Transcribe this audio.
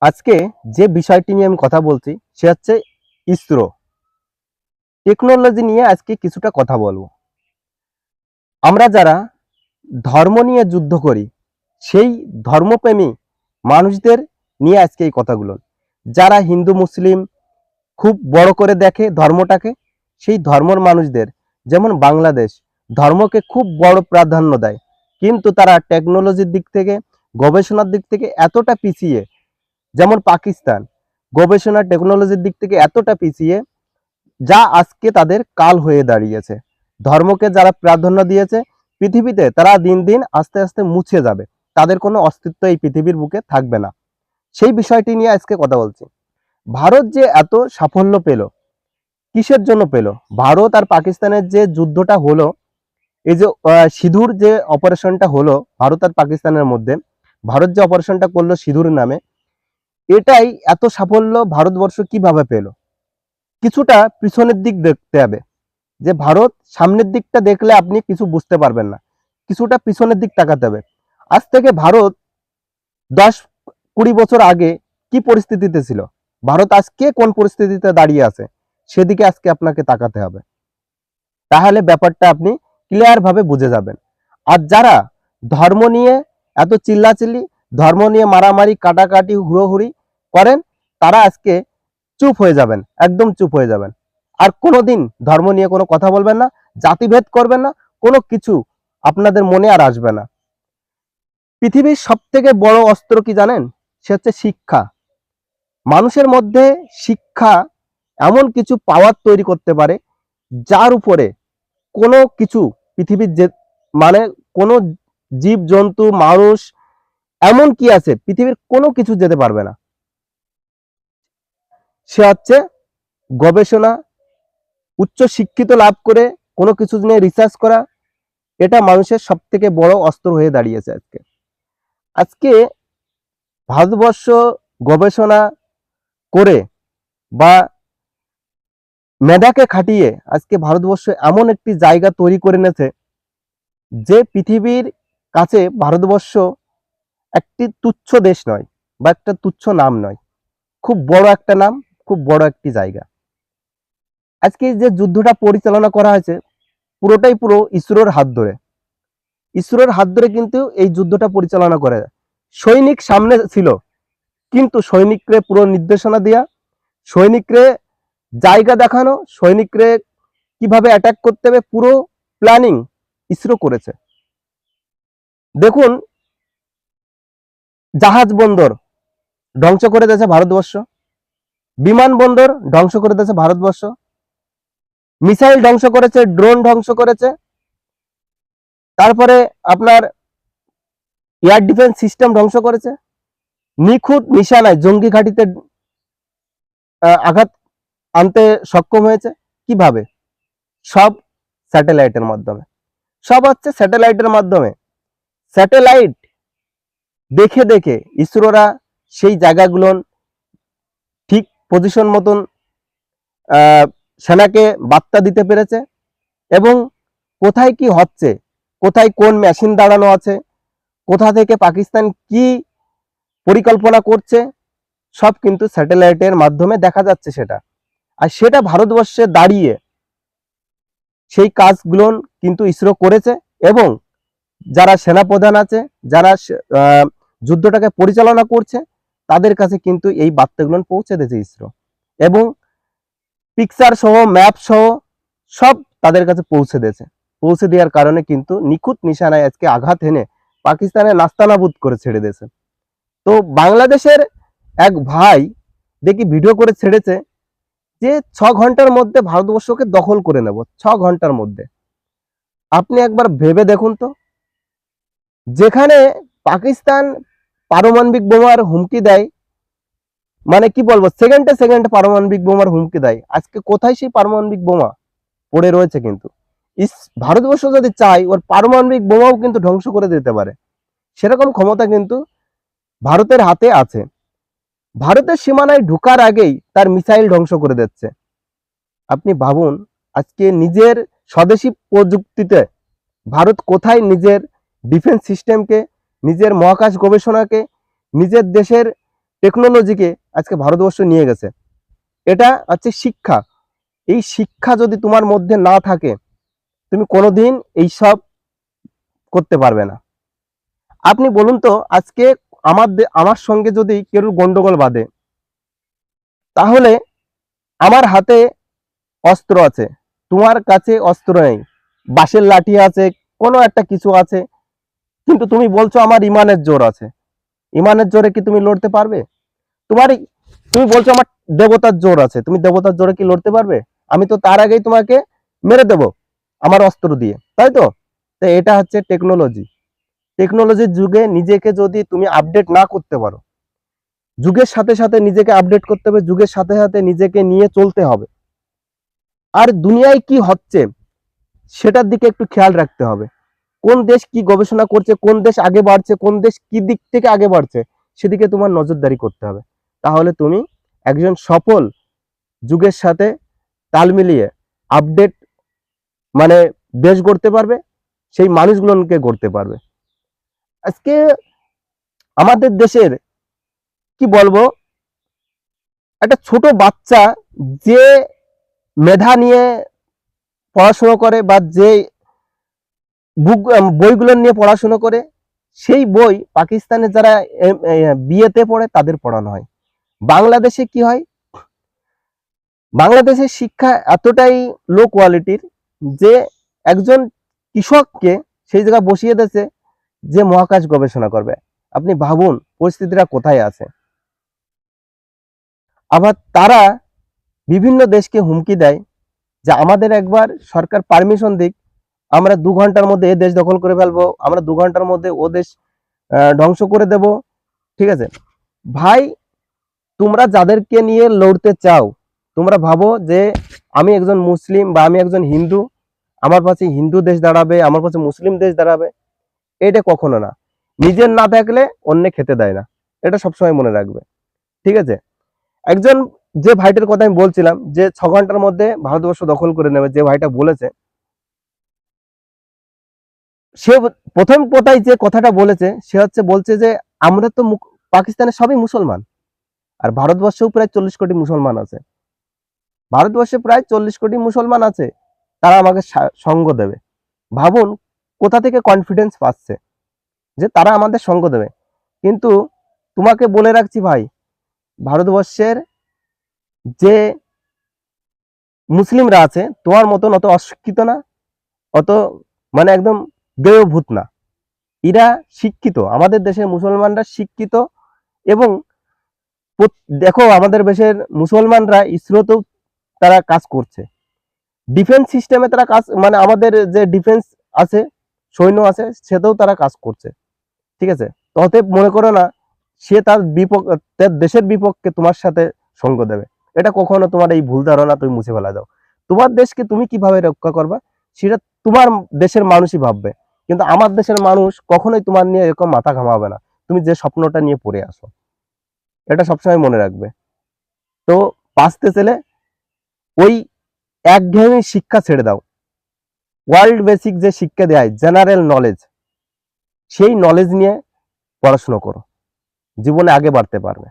আজকে যে বিষয়টি নিয়ে আমি কথা বলছি সে হচ্ছে ইসরো টেকনোলজি নিয়ে আজকে কিছুটা কথা বলবো। আমরা যারা ধর্ম নিয়ে যুদ্ধ করি সেই ধর্মপ্রেমী মানুষদের নিয়ে আজকে এই কথাগুলো। যারা হিন্দু মুসলিম খুব বড় করে দেখে ধর্মটাকে, সেই ধর্মর মানুষদের, যেমন বাংলাদেশ ধর্মকে খুব বড় প্রাধান্য দেয়, কিন্তু তারা টেকনোলজির দিক থেকে, গবেষণার দিক থেকে এতটা পিছিয়ে। যেমন পাকিস্তান গবেষণা টেকনোলজির দিক থেকে এতটা পিছিয়ে, যা আজকে তাদের কাল হয়ে দাঁড়িয়েছে। ধর্মকে যারা প্রাধান্য দিয়েছে পৃথিবীতে, তারা দিন দিন আস্তে আস্তে মুছে যাবে, তাদের কোনো অস্তিত্ব এই পৃথিবীর বুকে থাকবে না। সেই বিষয়টি নিয়ে আজকে কথা বলছি। ভারত যে এত সাফল্য পেল, কিসের জন্য পেল? ভারত আর পাকিস্তানের যে যুদ্ধটা হলো, এই যে সিঁদুর যে অপারেশনটা হলো ভারত আর পাকিস্তানের মধ্যে, ভারত যে অপারেশনটা করলো সিঁদুর নামে, এটাই এত সাফল্য ভারতবর্ষ কিভাবে পেল? কিছুটা পিছনের দিক দেখতে হবে। যে ভারত সামনের দিকটা দেখলে আপনি কিছু বুঝতে পারবেন না, কিছুটা পিছনের দিক তাকাতে হবে। আজ থেকে ভারত 10-20 বছর আগে কি পরিস্থিতিতে ছিল, ভারত আজকে কোন পরিস্থিতিতে দাঁড়িয়ে আছে, সেদিকে আজকে আপনাকে তাকাতে হবে। তাহলে ব্যাপারটা আপনি ক্লিয়ার ভাবে বুঝে যাবেন। আর যারা ধর্ম নিয়ে এত চিল্লাচিল্লি, ধর্ম নিয়ে মারামারি কাটাকাটি হুড়োহুড়ি করেন, তারা আজকে চুপ হয়ে যাবেন, একদম চুপ হয়ে যাবেন। আর কোনোদিন ধর্ম নিয়ে কোনো কথা বলবেন না, জাতিভেদ করবেন না, কোনো কিছু আপনাদের মনে আর আসবে না। পৃথিবীর সব থেকে বড় অস্ত্র কি জানেন? সে হচ্ছে শিক্ষা। মানুষের মধ্যে শিক্ষা এমন কিছু পাওয়ার তৈরি করতে পারে, যার উপরে কোনো কিছু পৃথিবীর যে, মানে কোনো জীব জন্তু মানুষ এমন কি আছে, পৃথিবীর কোনো কিছু যেতে পারবে না। সে হচ্ছে গবেষণা, উচ্চ শিক্ষিত লাভ করে কোনো কিছু নিয়ে রিসার্চ করা। এটা মানুষের সব থেকে বড় অস্ত্র হয়ে দাঁড়িয়েছে আজকে। আজকে ভারতবর্ষ গবেষণা করে বা মেধাকে খাটিয়ে আজকে ভারতবর্ষ এমন একটি জায়গা তৈরি করে নিয়েছে, যে পৃথিবীর কাছে ভারতবর্ষ একটি তুচ্ছ দেশ নয় বা একটা তুচ্ছ নাম নয়, খুব বড় একটা নাম, খুব বড় একটি জায়গা। আজকে যে যুদ্ধটা পরিচালনা করা হয়েছে পুরোটাই পুরো ইসরোর হাত ধরে। ইসরোর হাত ধরে কিন্তু এই যুদ্ধটা পরিচালনা করে। সৈনিক সামনে ছিল, কিন্তু সৈনিকরে পুরো নির্দেশনা দেয়া, সৈনিকরে জায়গা দেখানো, সৈনিকরে কিভাবে অ্যাটাক করতে হবে, পুরো প্ল্যানিং ইসরো করেছে। দেখুন, জাহাজ বন্দর ধ্বংস করে দিয়েছে ভারতবর্ষ, বিমানবন্দর ধ্বংস করে দিয়েছে ভারতবর্ষ, মিসাইল ধ্বংস করেছে, ড্রোন ধ্বংস করেছে, তারপরে আপনার এয়ার ডিফেন্স সিস্টেম ধ্বংস করেছে। নিখুঁত নিশানায় জঙ্গি ঘাঁটিতে আঘাত আনতে সক্ষম হয়েছে। কিভাবে? সব স্যাটেলাইটের মাধ্যমে, সব হচ্ছে স্যাটেলাইটের মাধ্যমে। স্যাটেলাইট দেখে দেখে ইসরোরা সেই জায়গাগুলো ঠিক পজিশন মতন সেনাকে বার্তা দিতে পেরেছে, এবং কোথায় কি হচ্ছে, কোথায় কোন মেশিন দাঁড়ানো আছে, কোথা থেকে পাকিস্তান কি পরিকল্পনা করছে, সব কিন্তু স্যাটেলাইটের মাধ্যমে দেখা যাচ্ছে সেটা। আর সেটা ভারতবর্ষে দাঁড়িয়ে সেই কাজগুলো কিন্তু ইসরো করেছে, এবং যারা সেনাপ্রধান আছে, যারা যুদ্ধটাকে পরিচালনা করছে, তাদের কাছে কিন্তু এই বার্তাগুলো পৌঁছে দিয়েছে ইসরো, এবং পিকচার সহ ম্যাপ সহ সব তাদের কাছে পৌঁছে দিয়েছে। পৌঁছে দেওয়ার কারণে কিন্তু নিখুঁত নিশানায় আজকে আঘাত এনে পাকিস্তানের নাস্তানাবুদ করে ছেড়ে দিয়েছে। তো বাংলাদেশের এক ভাই দেখি ভিডিও করে ছেড়েছে যে 6 ঘন্টার মধ্যে ভারতবর্ষকে দখল করে নেব, 6 ঘন্টার মধ্যে। আপনি একবার ভেবে দেখুন তো, যেখানে পাকিস্তান পারমাণবিক বোমার হুমকি দেয়, মানে কি বলবো, সেকেন্ডে সেকেন্ডে পারমাণবিক বোমার হুমকি দেয়, আজকে কোথায় সেই পারমাণবিক বোমা পড়ে রয়েছে? কিন্তু ভারতবর্ষ যদি চায়, ওর পারমাণবিক বোমাও কিন্তু ধ্বংস করে দিতে পারে, সেরকম ক্ষমতা কিন্তু ভারতের হাতে আছে। ভারতের সীমানায় ঢোকার আগেই তার মিসাইল ধ্বংস করে দিচ্ছে। আপনি ভাবুন, আজকে নিজের স্বদেশি প্রযুক্তিতে ভারত কোথায় নিজের ডিফেন্স সিস্টেমকে, নিজের মহাকাশ গবেষণাকে, নিজের দেশের টেকনোলজিকে আজকে ভারতবর্ষ নিয়ে গেছে। এটা হচ্ছে শিক্ষা। এই শিক্ষা যদি তোমার মধ্যে না থাকে, তুমি কোনোদিন এইসব করতে পারবে না। আপনি বলুন তো, আজকে আমার সঙ্গে যদি কেউ গন্ডগোল বাঁধে, তাহলে আমার হাতে অস্ত্র আছে, তোমার কাছে অস্ত্র নেই, বাঁশের লাঠি আছে, কোনো একটা কিছু আছে, কিন্তু তুমি বলছো আমার ইমানের জোর আছে। ইমানের জোরে কি তুমি লড়তে পারবে? তোমার তুমি বলছো আমার দেবতার জোর আছে, তুমি দেবতার জোরে কি লড়তে পারবে? আমি তো তার আগেই তোমাকে মেরে দেব আমার অস্ত্র দিয়ে, তাই তো? তো এটা হচ্ছে টেকনোলজি। টেকনোলজির যুগে নিজেকে যদি তুমি আপডেট না করতে পারো, যুগের সাথে সাথে নিজেকে আপডেট করতে হবে, যুগের সাথে সাথে নিজেকে নিয়ে চলতে হবে। আর দুনিয়ায় কি হচ্ছে সেটার দিকে একটু খেয়াল রাখতে হবে। কোন দেশ কি গবেষণা করছে, কোন দেশ আগে বাড়ছে, কোন দেশ কি দিক থেকে আগে বাড়ছে, সেদিকে তোমার নজরদারি করতে হবে। তাহলে তুমি একজন সফল, যুগের সাথে তাল মিলিয়ে আপডেট মানে দেশ গড়তে পারবে, সেই মানুষগুলোকে গড়তে পারবে। আজকে আমাদের দেশের কি বলবো, একটা ছোট বাচ্চা যে মেধা নিয়ে পড়াশোনা করে বা যে বইগুলো নিয়ে পড়াশোনা করে, সেই বই পাকিস্তানে যারা বিয়েতে পড়ে তাদের পড়ানো হয়। বাংলাদেশে কি হয়, বাংলাদেশের শিক্ষা এতটাই লো কোয়ালিটির যে একজন কৃষককে সেই জায়গায় বসিয়ে দিয়েছে যে মহাকাশ গবেষণা করবে। আপনি ভাবুন পরিস্থিতিটা কোথায় আছে। আবার তারা বিভিন্ন দেশকে হুমকি দেয় যে আমাদের একবার সরকার পারমিশন দিক, আমরা 2 ঘন্টার মধ্যে এ দেশ দখল করে ফেলবো, আমরা 2 ঘন্টার মধ্যে ও দেশ ধ্বংস করে দেব। ঠিক আছে ভাই, তোমরা যাদেরকে নিয়ে লড়তে চাও, তোমরা ভাবো যে আমি একজন মুসলিম বা আমি একজন হিন্দু, আমার পাশে হিন্দু দেশ দাঁড়াবে, আমার পাশে মুসলিম দেশ দাঁড়াবে। এটা কখনো না। নিজের না থাকলে অন্য খেতে দেয় না, এটা সবসময় মনে রাখবে। ঠিক আছে, একজন যে ভাইটার কথা আমি বলছিলাম যে 6 ঘন্টার মধ্যে ভারতবর্ষ দখল করে নেবে, যে ভাইটা বলেছে, সে প্রথম কথায় যে কথাটা বলেছে সে বলছে যে আমরা তো পাকিস্তানের সবই মুসলমান, আর ভারতবর্ষেও প্রায় 40 কোটি মুসলমান আছে। ভারতবর্ষে প্রায় 40 কোটি মুসলমান আছে, তারা আমাকে সঙ্গ দেবে। ভাবুন কোথা থেকে কনফিডেন্স পাচ্ছে যে তারা আমাদের সঙ্গ দেবে। কিন্তু তোমাকে বলে রাখছি ভাই, ভারতবর্ষের যে মুসলিমরা আছে তোমার মতন অত অশিক্ষিত না, অত মানে একদম দেহভূত না। এরা শিক্ষিত, আমাদের দেশের মুসলমানরা শিক্ষিত। এবং দেখো আমাদের দেশের মুসলমানরা ইসরোতেও তারা কাজ করছে, ডিফেন্স সিস্টেমে তারা কাজ, মানে আমাদের যে ডিফেন্স আছে, সৈন্য আছে, সেটাও তারা কাজ করছে। ঠিক আছে, অতএব মনে করো না সে তার দেশের বিপক্ষে তোমার সাথে সঙ্গ দেবে। এটা কখনো তোমার এই ভুল ধারণা তুমি মুছে ফেলা দাও। তোমার দেশকে তুমি কিভাবে রক্ষা করবা সেটা তোমার দেশের মানুষই ভাববে, কিন্তু আমার দেশের মানুষ কখনোই তোমার নিয়ে এরকম মাথা ঘামাবে না, তুমি যে স্বপ্নটা নিয়ে পড়ে আসো। এটা সবসময় মনে রাখবে। তো বাঁচতে চলে ওই একঘেয়েমি শিক্ষা ছেড়ে দাও, ওয়ার্ল্ড বেসিক যে শিক্ষা দেয় জেনারেল নলেজ, সেই নলেজ নিয়ে পড়াশোনা করো, জীবনে আগে বাড়তে পারবে।